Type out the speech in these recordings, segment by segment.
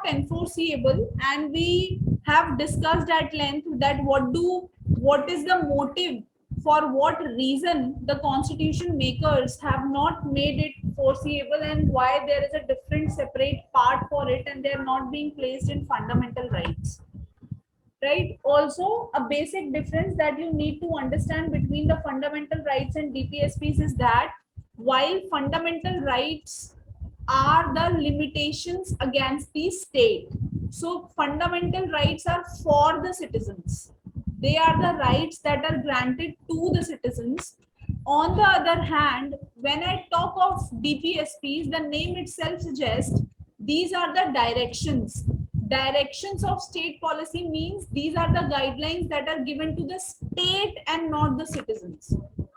not enforceable, and we have discussed at length that what is the motive, for what reason the constitution makers have not made it foreseeable, and why there is a different separate part for it and they are not being placed in fundamental rights, right? Also, a basic difference that you need to understand between the fundamental rights and DPSPs is that while fundamental rights are the limitations against the state, so fundamental rights are for the citizens. They are the rights that are granted to the citizens. On the other hand, when I talk of DPSPs, the name itself suggests these are the directions. Directions of state policy means these are the guidelines that are given to the state and not the citizens.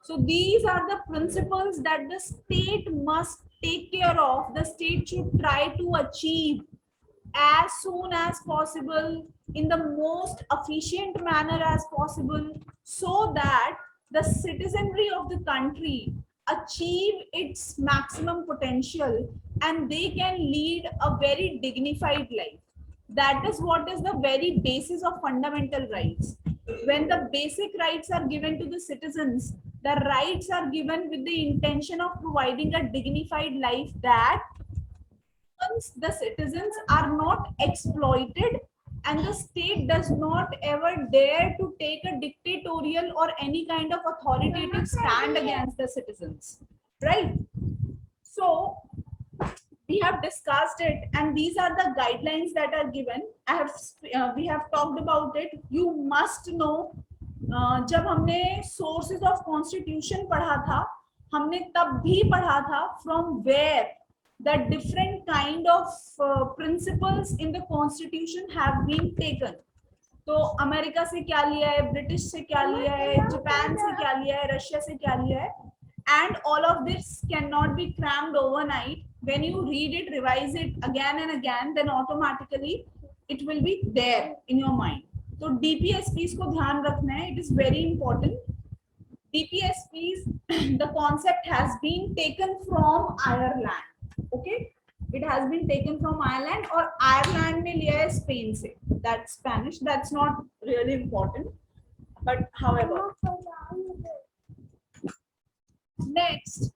So these are the principles that the state must take care of. The state should try to achieve as soon as possible, in the most efficient manner as possible, so that the citizenry of the country achieve its maximum potential and they can lead a very dignified life. That is what is the very basis of fundamental rights. When the basic rights are given to the citizens, the rights are given with the intention of providing a dignified life, that the citizens are not exploited and the state does not ever dare to take a dictatorial or any kind of authoritative stand against the citizens, right? So we have discussed it, and these are the guidelines that are given. We have talked about it. You must know, जब हमने sources of constitution पढ़ा था, हमने तब भी पढ़ा था from where the different kind of principles in the constitution have been taken. तो अमेरिका से क्या लिया है, ब्रिटिश से क्या लिया है, जापान से क्या लिया है, रशिया से क्या लिया है, and all of this cannot be crammed overnight. When you read it, revise it again and again, then automatically it will be there in your mind. तो DPSPs को ध्यान रखना है, it is very important. DPSPs, the concept has been taken from Ireland. Okay, it has been taken from Ireland, or Ireland में लिया है Spain से. That's Spanish. That's not really important, but however. Next,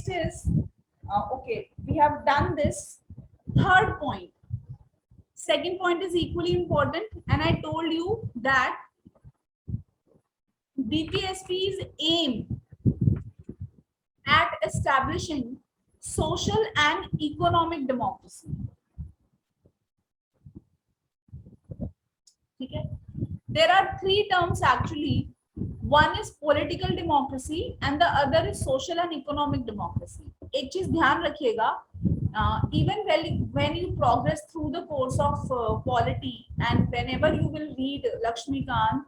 is okay, we have done this. Third point. Second point is equally important, and I told you that DPSPs aim at establishing social and economic democracy. Okay? There are three terms actually. One is political democracy and the other is social and economic democracy. एक चीज ध्यान रखिएगा, even when you progress through the course of polity, and whenever you will read Lakshmikant,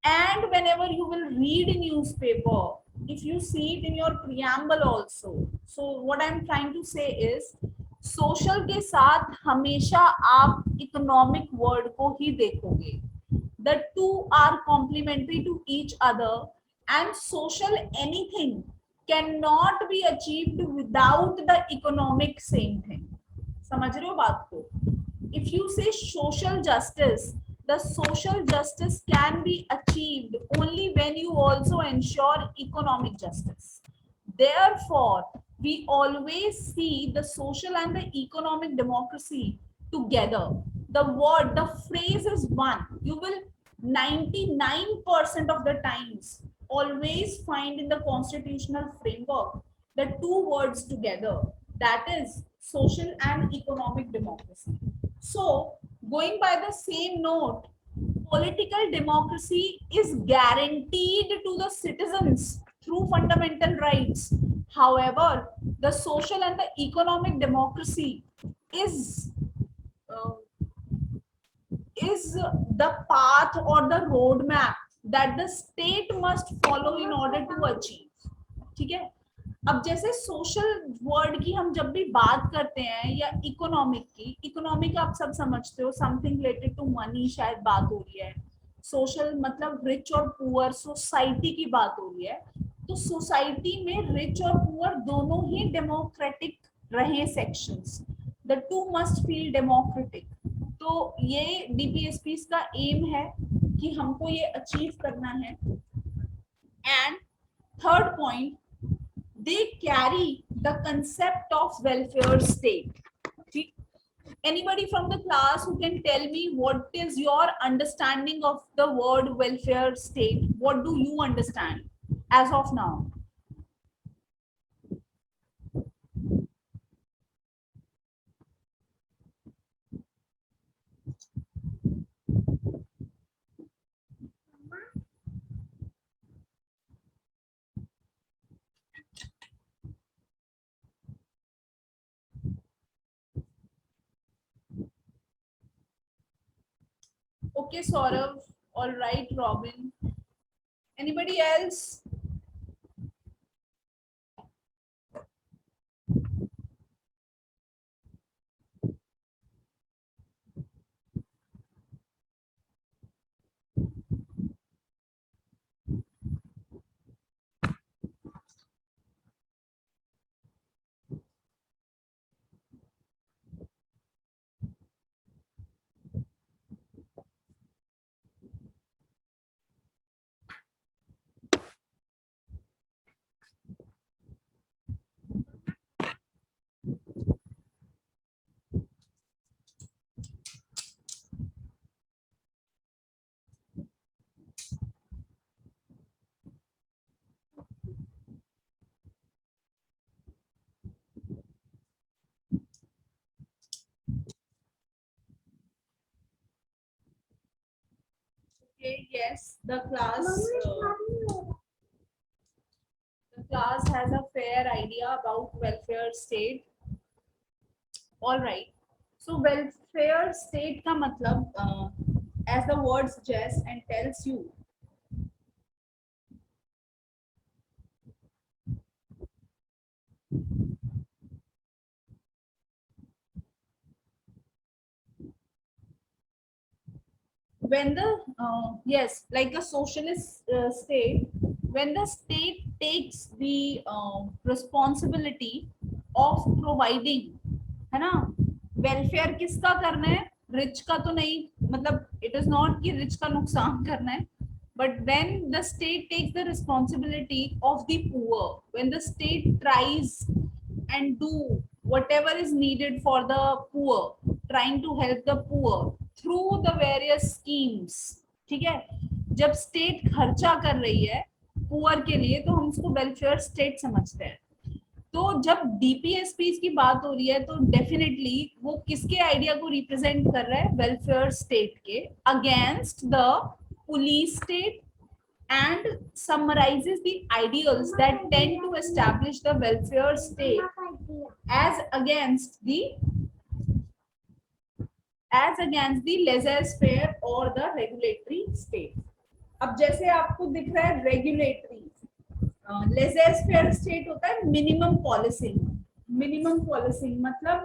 and whenever you will read a newspaper, if you see it in your preamble also, so what I'm trying to say is social के साथ हमेशा आप economic word को ही देखोगे. The two are complementary to each other, and social anything cannot be achieved without the economic same thing. समझ रहे हो बात को? If you say social justice, the social justice can be achieved only when you also ensure economic justice. Therefore, we always see the social and the economic democracy together. The phrase is one. You will 99% of the times always find in the constitutional framework the two words together, that is social and economic democracy. So going by the same note, political democracy is guaranteed to the citizens through fundamental rights. However, the social and the economic democracy is the path or the roadmap that the state must follow in order to achieve. ठीक है? अब जैसे social word की हम जब भी बात करते हैं या इकोनॉमिक आप सब समझते हो, समथिंग रिलेटेड टू मनी शायद बात हो रही है. सोशल मतलब रिच और पुअर सोसाइटी की बात हो रही है. तो सोसाइटी में रिच और पुअर दोनों ही डेमोक्रेटिक रहे sections, the two must feel democratic. तो ये डीपीएसपी का एम है कि हमको ये अचीव करना है। And third point, they carry the concept of welfare state. ठीक, anybody from the class who can tell me what is your understanding of the word welfare state? What do you understand as of now? Okay, Saurav. All right, Robin. Anybody else? Okay, yes, the class has a fair idea about welfare state. All right. So welfare state का मतलब, as the word suggests and tells you, when the yes, like a socialist state, when the state takes the responsibility of providing, है ना, welfare किसका करना है, rich का तो नहीं, मतलब इट इज नॉट कि रिच का नुकसान करना है, but when the state takes the responsibility of the poor, when the state tries and do whatever is needed for the poor, trying to help the poor through the various schemes, ठीक है, जब state खर्चा कर रही है poor के लिए तो हम उसको वेलफेयर स्टेट समझते हैं। तो जब डीपीएसपी की बात हो रही है तो डेफिनेटली वो किसके आइडिया को रिप्रेजेंट कर रहा है, वेलफेयर स्टेट के against the police state, and summarizes the ideals that tend to establish the welfare state as against the laissez-faire or the regulatory state. अब जैसे आपको दिख रहा है रेगुलेटरी, लेजेस-फेयर स्टेट होता है मिनिमम पॉलिसिंग। मिनिमम पॉलिसिंग मतलब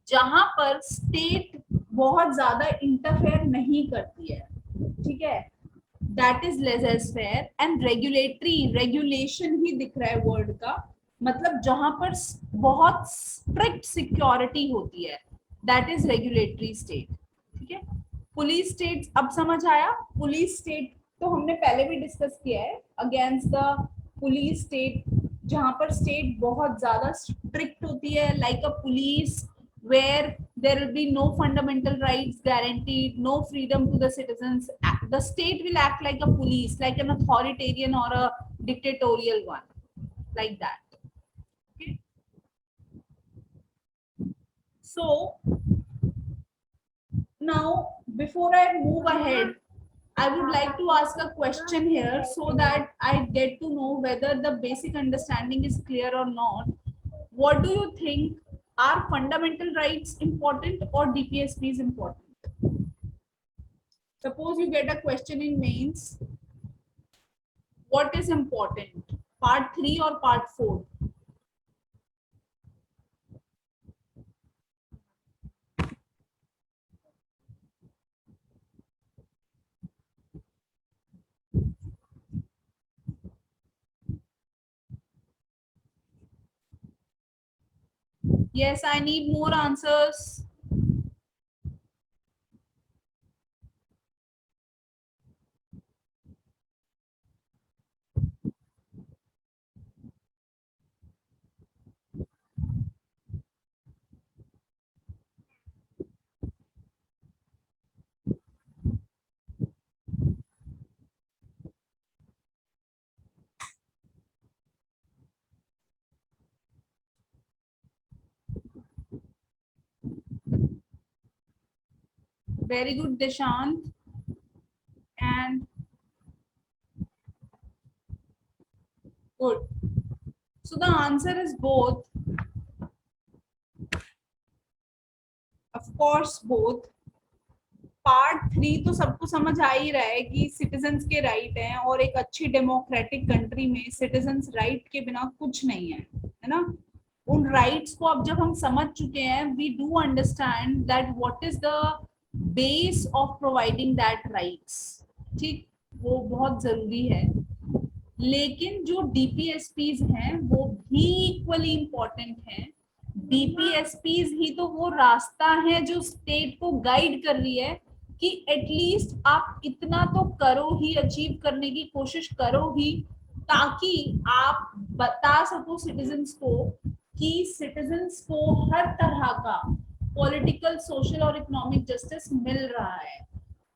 जहां पर स्टेट बहुत ज्यादा इंटरफेयर नहीं करती है, ठीक है, that is laissez faire. And regulatory, regulation ही दिख रहा है वर्ड का, मतलब जहां पर बहुत स्ट्रिक्ट सिक्योरिटी होती है, दैट इज रेगुलेटरी स्टेट, ठीक है। पुलिस स्टेट अब समझ आया, पुलिस स्टेट तो हमने पहले भी डिस्कस किया है, अगेंस्ट द पुलिस स्टेट जहां पर स्टेट बहुत ज्यादा स्ट्रिक्ट होती है, like a police where there will be no fundamental rights guaranteed, no freedom to the citizens. The state will act like a police, like an authoritarian or a dictatorial one, like that. Okay. So now, before I move ahead, I would like to ask a question here so that I get to know whether the basic understanding is clear or not. What do you think? Are fundamental rights important or DPSP is important? Suppose you get a question in mains. What is important? Part 3 or part 4? Yes, I need more answers. Very good, Dishant. And good. So the answer is both. Of course, both. Part 3 तो सबको समझ आ ही रहा है कि citizens के right हैं और एक अच्छी डेमोक्रेटिक कंट्री में सिटीजन्स राइट के बिना कुछ नहीं है ना. उन राइट्स को अब जब हम समझ चुके हैं, we do understand that what is the base of providing that rights. ठीक, वो बहुत जरूरी है. लेकिन जो डीपीएसपीज हैं वो भी इक्वली इम्पोर्टेंट हैं. डीपीएसपीज ही तो वो रास्ता है जो स्टेट को गाइड कर रही है कि एटलीस्ट आप इतना तो करो ही, अचीव करने की कोशिश करो ही, ताकि आप बता सको सिटीजन्स को कि सिटीजन्स को हर तरह का पॉलिटिकल, सोशल और इकोनॉमिक जस्टिस मिल रहा है.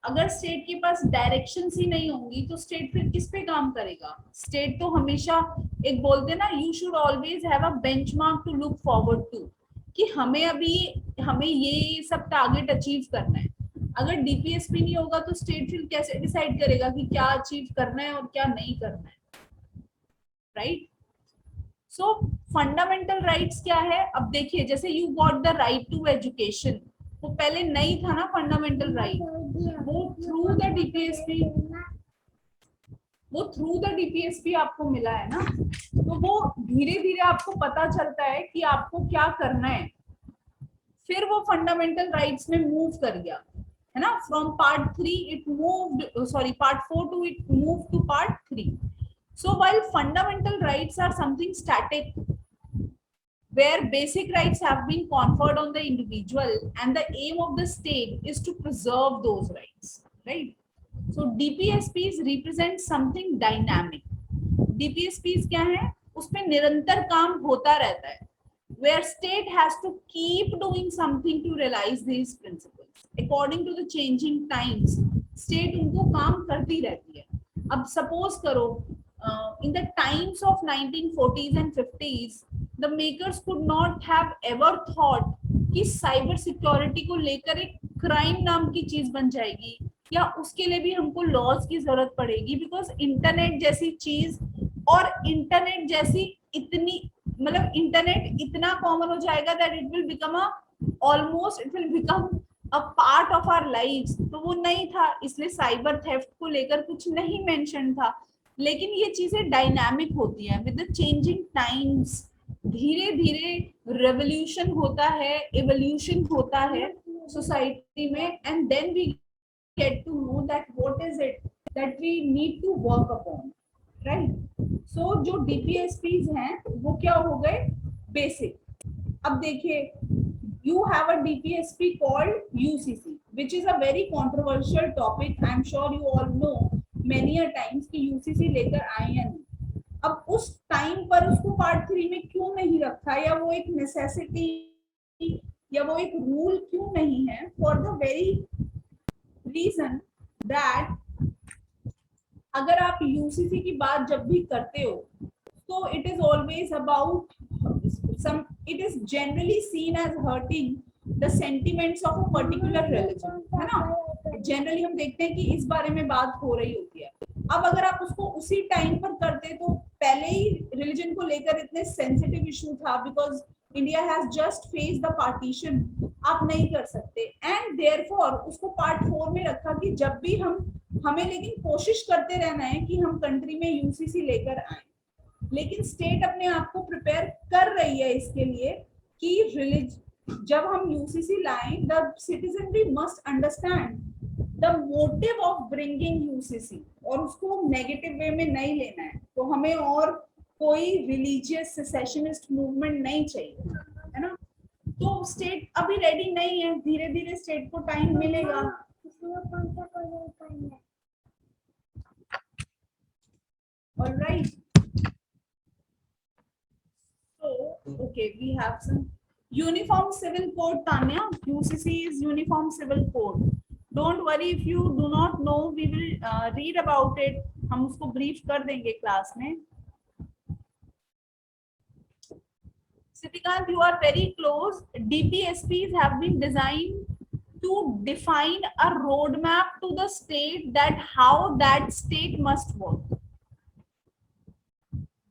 अगर स्टेट के पास डायरेक्शंस ही नहीं होंगी तो स्टेट फिर किस पे काम करेगा. स्टेट तो हमेशा एक बोलते ना, you should always have a benchmark to look forward to, कि हमें ये सब टारगेट अचीव करना है. अगर डीपीएसपी नहीं होगा तो स्टेट फिर कैसे डिसाइड करेगा कि क्या अचीव करना है और क्या नहीं करना है. राइट. सो फंडामेंटल राइट्स क्या है. अब देखिए, जैसे you got the right to education, वो पहले नहीं था ना फंडामेंटल राइट. वो थ्रू द डीपीएसपी आपको मिला है ना. तो वो धीरे धीरे आपको पता चलता है कि आपको क्या करना है. फिर वो फंडामेंटल राइट्स में मूव कर गया है ना. From part 3 it moved, sorry part 4 to it move to part 3. So while fundamental rights are something static, where basic rights have been conferred on the individual and the aim of the state is to preserve those rights, right? So DPSPs represent something dynamic. DPSPs क्या है, उसमें निरंतर काम होता रहता है, where state has to keep doing something to realize these principles. According to the changing times, state उनको काम करती रहती है. अब suppose करो, in the times of 1940s and 50s, the makers could not have ever thought कि cyber security को लेकर एक क्राइम नाम की चीज बन जाएगी, या उसके लिए भी हमको लॉज की जरूरत पड़ेगी. बिकॉज इंटरनेट जैसी चीज और इंटरनेट जैसी इतनी, मतलब इंटरनेट इतना कॉमन हो जाएगा that it will become almost it will become a part of our lives. तो वो नहीं था, इसलिए साइबर थेफ्ट को लेकर कुछ नहीं मेंशन था. लेकिन ये चीजें डायनामिक होती हैं विद द चेंजिंग टाइम्स. धीरे धीरे रेवोल्यूशन होता है, एवोल्यूशन होता है सोसाइटी में, and then we get to know that what is it that we need to work upon, right. So जो डीपीएसपीज हैं वो क्या हो गए, बेसिक. अब देखिए, you have a DPSP called UCC, which is a very controversial topic. I am sure you all know many a times कि UCC लेकर आए हैं. अब उस टाइम पर उसको पार्ट 3 में क्यों नहीं रखा, या वो एक नेसेसिटी या वो एक रूल क्यों नहीं है, for the very reason that अगर आप यूसीसी की बात जब भी करते हो तो it is always about some, it is generally seen as hurting the sentiments of a particular religion, है ना. जनरली हम देखते हैं कि इस बारे में बात हो रही होती है. अब अगर आप उसको उसी टाइम पर करते तो पहले ही रिलीजन को लेकर इतने सेंसिटिव इशू था, because India has just face the partition, आप नहीं कर सकते. एंड देयरफॉर उसको पार्ट 4 में रखा कि जब भी हमें लेकिन कोशिश करते रहना है कि हम कंट्री में यूसीसी लेकर आए. लेकिन स्टेट अपने आप को प्रिपेयर कर रही है इसके लिए कि जब हम यूसीसी लाएं, द सिटीजन भी must understand the motive of bringing UCC, और उसको नेगेटिव वे में नहीं लेना है. तो हमें और कोई रिलीजियस सेसेशनिस्ट मूवमेंट नहीं चाहिए, है ना. तो स्टेट अभी रेडी नहीं है, धीरे धीरे स्टेट को टाइम मिलेगा. All right. So, okay, we have some uniform civil code, Tanya. UCC is uniform civil code. Don't worry if you do not know, we will read about it. हम उसको brief कर देंगे class में. Sitikant, you are very close. DPSPs have been designed to define a roadmap to the state that how that state must work.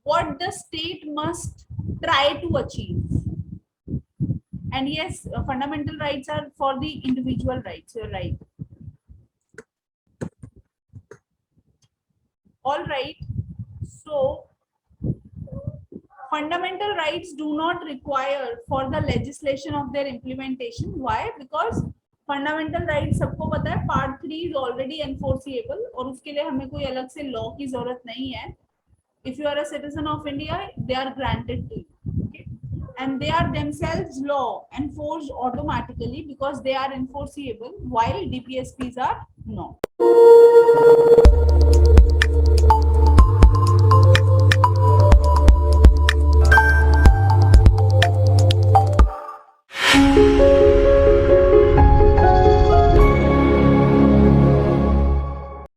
What the state must try to achieve. And yes, fundamental rights are for the individual rights. You're right. All right. So, fundamental rights do not require for the legislation of their implementation. Why? Because fundamental right सबको पता है, part 3 is already enforceable और उसके लिए हमें कोई अलग से लॉ की जरूरत नहीं है. If you are a citizen of India, they are granted to you, okay? And they are themselves law enforced automatically because they are enforceable, while DPSPs are not.